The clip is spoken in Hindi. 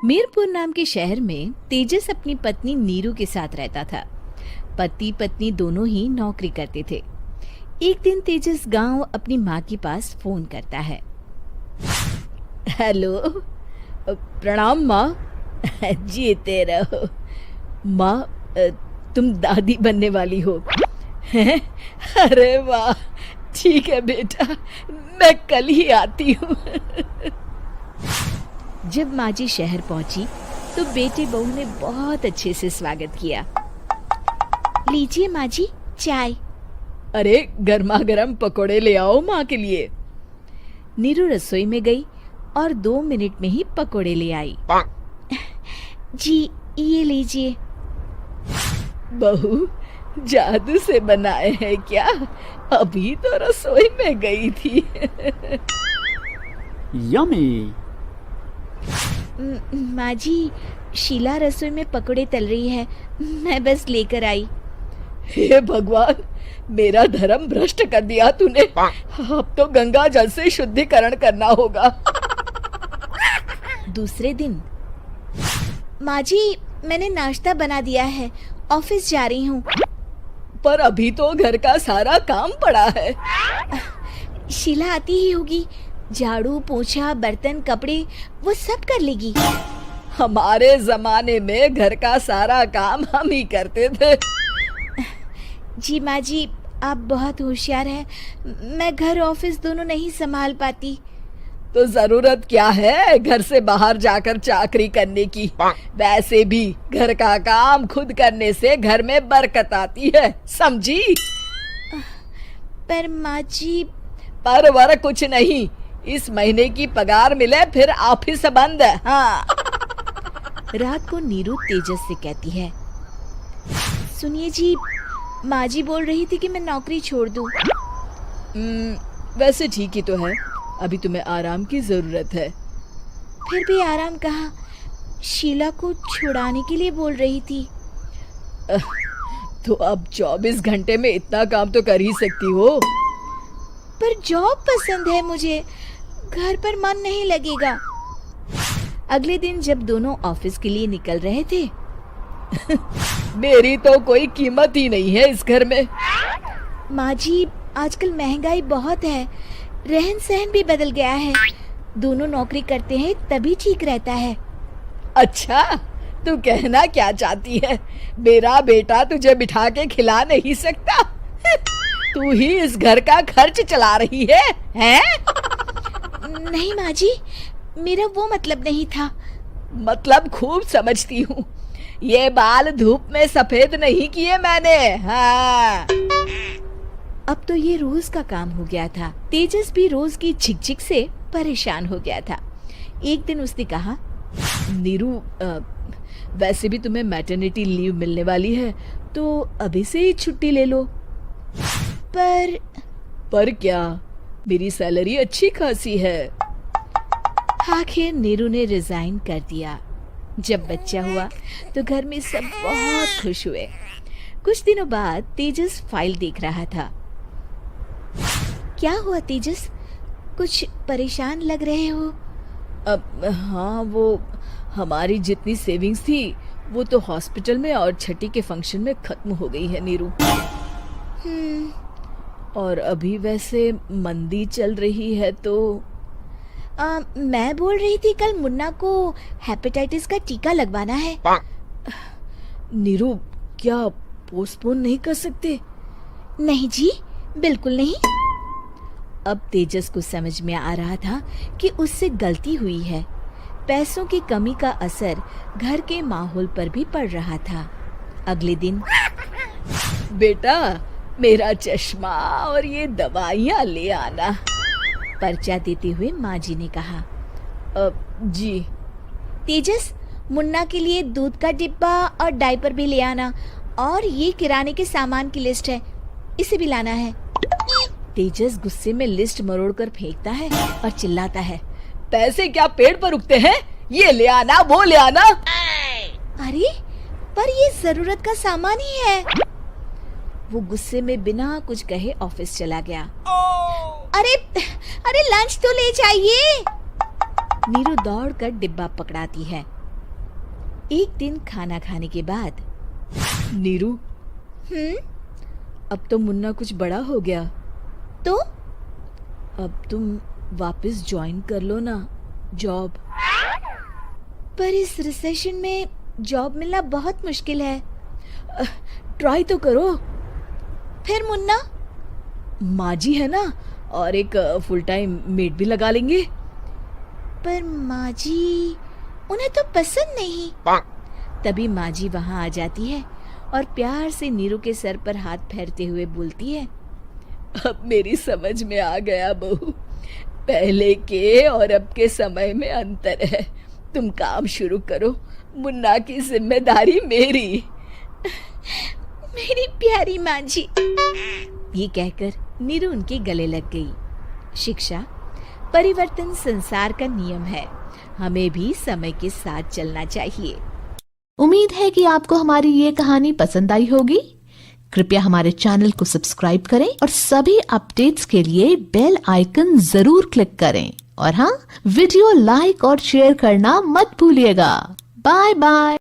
मीरपुर नाम के शहर में तेजस अपनी पत्नी नीरू के साथ रहता था। पति पत्नी दोनों ही नौकरी करते थे। एक दिन तेजस गांव अपनी माँ के पास फोन करता है। हेलो, प्रणाम माँ। जीते रहो माँ, तुम दादी बनने वाली हो हैं? अरे वाह, ठीक है बेटा, मैं कल ही आती हूँ। जब माँ जी शहर पहुंची तो बेटे बहू ने बहुत अच्छे से स्वागत किया। लीजिए माँ जी, चाय। अरे गर्मा गर्म पकोड़े ले आओ माँ के लिए। नीरू रसोई में गई और 2 मिनट में ही पकोड़े ले आई। जी ये लीजिए। बहू, जादू से बनाए हैं क्या? अभी तो रसोई में गई थी। यम्मी। माँ जी, शीला रसोई में पकोड़े तल रही है, मैं बस लेकर आई। हे भगवान, मेरा धर्म भ्रष्ट कर दिया तूने। अब तो गंगा जल से शुद्धिकरण करना होगा। दूसरे दिन, माँ जी मैंने नाश्ता बना दिया है, ऑफिस जा रही हूँ। पर अभी तो घर का सारा काम पड़ा है। शीला आती ही होगी, झाड़ू पोछा बर्तन कपड़े वो सब कर लेगी। हमारे जमाने में घर का सारा काम हम ही करते थे। जी माँ जी, आप बहुत होशियार हैं, मैं घर ऑफिस दोनों नहीं संभाल पाती। तो जरूरत क्या है घर से बाहर जाकर चाकरी करने की? वैसे भी घर का काम खुद करने से घर में बरकत आती है, समझी? पर माँ जी। पर वर कुछ नहीं, इस महीने की पगार मिले फिर ऑफिस बंद। हाँ। रात को नीरू तेजस से कहती है, सुनिए जी, माँ जी बोल रही थी कि मैं नौकरी छोड़ दूं। वैसे ठीक ही तो है, अभी तुम्हें आराम की जरूरत है। फिर भी आराम कहाँ, शीला को छुड़ाने के लिए बोल रही थी। तो अब 24 घंटे में इतना काम तो कर ही सकती हो। पर जॉब पसंद है मुझे, घर पर मन नहीं लगेगा। अगले दिन जब दोनों ऑफिस के लिए निकल रहे थे, मेरी तो कोई कीमत ही नहीं है इस घर में। माँ जी, आजकल महंगाई बहुत है, रहन सहन भी बदल गया है, दोनों नौकरी करते हैं तभी ठीक रहता है। अच्छा, तू कहना क्या चाहती है? मेरा बेटा तुझे बिठा के खिला नहीं सकता? तू ही इस घर का खर्च चला रही है, हैं? नहीं माँ जी, मेरा वो मतलब नहीं था। मतलब खूब समझती हूँ, ये बाल धूप में सफेद नहीं किए मैंने। हाँ। अब तो ये रोज का काम हो गया था। तेजस भी रोज की झिकझिक से परेशान हो गया था। एक दिन उसने कहा, नीरू, वैसे भी तुम्हें मैटरनिटी लीव मिलने वाली है, तो अभी से ही छुट्टी ले लो। पर क्या, मेरी सैलरी अच्छी खासी है। आखिर नीरू ने रिजाइन कर दिया। जब बच्चा हुआ तो घर में सब बहुत खुश हुए। कुछ दिनों बाद तेजस फाइल देख रहा था। क्या हुआ तेजस, कुछ परेशान लग रहे हो? हाँ, वो हमारी जितनी सेविंग्स थी वो तो हॉस्पिटल में और छठी के फंक्शन में खत्म हो गई है नीरू। और अभी वैसे मंदी चल रही है तो मैं बोल रही थी कल मुन्ना को हेपेटाइटिस का टीका लगवाना है। नीरू, क्या पोस्टपोन नहीं कर सकते? नहीं जी, बिल्कुल नहीं। अब तेजस को समझ में आ रहा था कि उससे गलती हुई है। पैसों की कमी का असर घर के माहौल पर भी पड़ रहा था। अगले दिन, बेटा मेरा चश्मा और ये दवाइयाँ ले आना, पर्चा देते हुए माँ जी ने कहा। जी। तेजस, मुन्ना के लिए दूध का डिब्बा और डायपर भी ले आना, और ये किराने के सामान की लिस्ट है, इसे भी लाना है। तेजस गुस्से में लिस्ट मरोड़कर फेंकता है और चिल्लाता है, पैसे क्या पेड़ पर उगते हैं? ये ले आना, वो ले आना। अरे पर ये जरूरत का सामान ही है। वो गुस्से में बिना कुछ कहे ऑफिस चला गया। अरे लंच तो ले जाइए। नीरू दौड़कर डिब्बा पकड़ाती है। एक दिन खाना खाने के बाद, नीरू, अब तो मुन्ना कुछ बड़ा हो गया, तो अब तुम वापस ज्वाइन कर लो ना जॉब। पर इस रिसेशन में जॉब मिलना बहुत मुश्किल है। ट्राई तो करो। फिर मुन्ना? माँ जी है ना, और एक फुल टाइम मेड भी लगा लेंगे। पर माँ जी, उन्हें तो पसंद नहीं। तभी माँ जी वहाँ आ जाती है और प्यार से नीरू के सर पर हाथ फेरते हुए बोलती है, अब मेरी समझ में आ गया बहू, पहले के और अब के समय में अंतर है। तुम काम शुरू करो, मुन्ना की जिम्मेदारी मेरी। मेरी प्यारी माँ जी। ये कहकर नीरू उनके गले लग गई। शिक्षा, परिवर्तन संसार का नियम है, हमें भी समय के साथ चलना चाहिए। उम्मीद है कि आपको हमारी ये कहानी पसंद आई होगी। कृपया हमारे चैनल को सब्सक्राइब करें और सभी अपडेट्स के लिए बेल आइकन जरूर क्लिक करें। और हाँ, वीडियो लाइक और शेयर करना मत भूलिएगा। Bye bye.